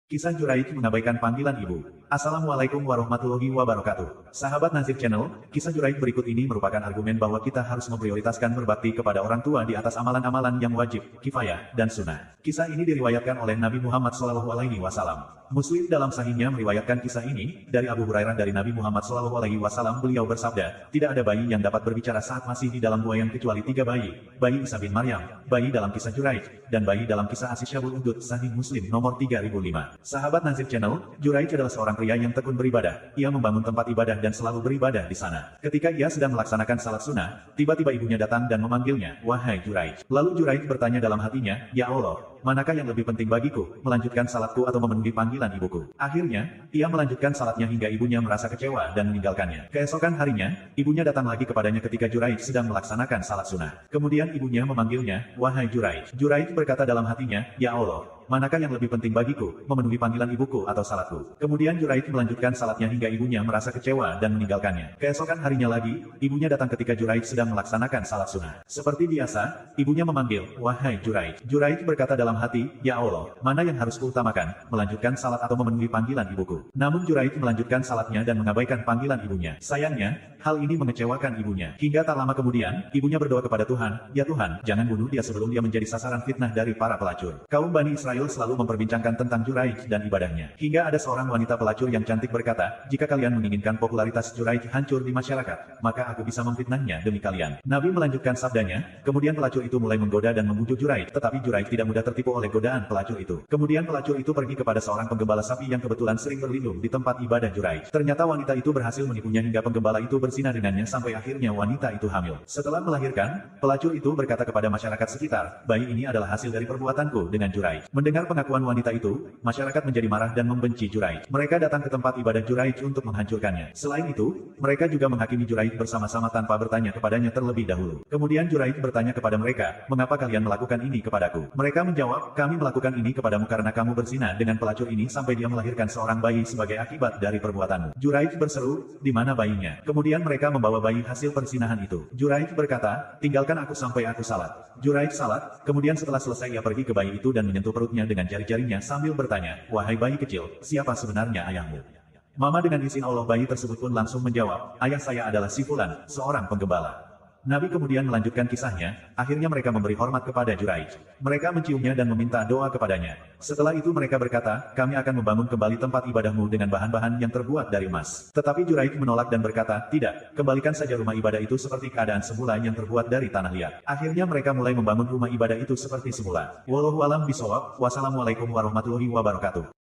Kisah Juraij mengabaikan panggilan ibu. Assalamualaikum warahmatullahi wabarakatuh. Sahabat Nazir Channel, kisah Juraij berikut ini merupakan argumen bahwa kita harus memprioritaskan berbakti kepada orang tua di atas amalan-amalan yang wajib, kifayah, dan sunnah. Kisah ini diriwayatkan oleh Nabi Muhammad SAW. Muslim dalam sahihnya meriwayatkan kisah ini dari Abu Hurairah dari Nabi Muhammad SAW. Beliau bersabda, tidak ada bayi yang dapat berbicara saat masih di dalam buayan kecuali 3 bayi. Bayi Isa bin Maryam, bayi dalam kisah Juraij, dan bayi dalam kisah Asysyabul Udud. Sahih Muslim nomor 3005. Sahabat Nazir Channel, Juraij adalah seorang pria yang tekun beribadah. Ia membangun tempat ibadah dan selalu beribadah di sana. Ketika ia sedang melaksanakan salat sunnah, tiba-tiba ibunya datang dan memanggilnya, "Wahai Juraij." Lalu Juraij bertanya dalam hatinya, "Ya Allah, manakah yang lebih penting bagiku, melanjutkan salatku atau memenuhi panggilan ibuku?" Akhirnya, ia melanjutkan salatnya hingga ibunya merasa kecewa dan meninggalkannya. Keesokan harinya, ibunya datang lagi kepadanya ketika Juraij sedang melaksanakan salat sunnah. Kemudian ibunya memanggilnya, "Wahai Juraij." Juraij berkata dalam hatinya, "Ya Allah, manakah yang lebih penting bagiku, memenuhi panggilan ibuku atau salatku?" Kemudian Juraij melanjutkan salatnya hingga ibunya merasa kecewa dan meninggalkannya. Keesokan harinya lagi, ibunya datang ketika Juraij sedang melaksanakan salat sunnah. Seperti biasa, ibunya memanggil, "Wahai Juraij." Juraij berkata dalam hati, "Ya Allah, mana yang harus kuutamakan, melanjutkan salat atau memenuhi panggilan ibuku?" Namun Juraij melanjutkan salatnya dan mengabaikan panggilan ibunya. Sayangnya, hal ini mengecewakan ibunya. Hingga tak lama kemudian, ibunya berdoa kepada Tuhan, "Ya Tuhan, jangan bunuh dia sebelum dia menjadi sasaran fitnah dari para pelacur." Kaum Bani Israel selalu memperbincangkan tentang Juraij dan ibadahnya. Hingga ada seorang wanita pelacur yang cantik berkata, "Jika kalian menginginkan popularitas Juraij hancur di masyarakat, maka aku bisa memfitnahnya demi kalian." Nabi melanjutkan sabdanya, kemudian pelacur itu mulai menggoda dan membujuk Juraij, tetapi Juraij tidak mudah tertipu oleh godaan pelacur itu. Kemudian pelacur itu pergi kepada seorang penggembala sapi yang kebetulan sering berlindung di tempat ibadah Juraij. Ternyata wanita itu berhasil menipunya hingga penggembala itu berzina dengannya sampai akhirnya wanita itu hamil. Setelah melahirkan, pelacur itu berkata kepada masyarakat sekitar, "Bayi ini adalah hasil dari perbuatanku dengan Juraij." Mendengar pengakuan wanita itu, masyarakat menjadi marah dan membenci Juraij. Mereka datang ke tempat ibadah Juraij untuk menghancurkannya. Selain itu, mereka juga menghakimi Juraij bersama-sama tanpa bertanya kepadanya terlebih dahulu. Kemudian Juraij bertanya kepada mereka, "Mengapa kalian melakukan ini kepadaku?" Mereka menjawab, "Kami melakukan ini kepadamu karena kamu berzina dengan pelacur ini sampai dia melahirkan seorang bayi sebagai akibat dari perbuatanmu." Juraij berseru, "Di mana bayinya?" Kemudian mereka membawa bayi hasil perzinahan itu. Juraij berkata, "Tinggalkan aku sampai aku salat." Juraij salat, kemudian setelah selesai ia pergi ke bayi itu dan menyentuh perutnya dengan jari-jarinya sambil bertanya, "Wahai bayi kecil, siapa sebenarnya ayahmu?" Mama dengan izin Allah bayi tersebut pun langsung menjawab, "Ayah saya adalah si Fulan, seorang penggembala." Nabi kemudian melanjutkan kisahnya, akhirnya mereka memberi hormat kepada Juraij. Mereka menciumnya dan meminta doa kepadanya. Setelah itu mereka berkata, "Kami akan membangun kembali tempat ibadahmu dengan bahan-bahan yang terbuat dari emas." Tetapi Juraij menolak dan berkata, "Tidak, kembalikan saja rumah ibadah itu seperti keadaan semula yang terbuat dari tanah liat." Akhirnya mereka mulai membangun rumah ibadah itu seperti semula. Wallahu a'lam bishawab. Wassalamualaikum warahmatullahi wabarakatuh.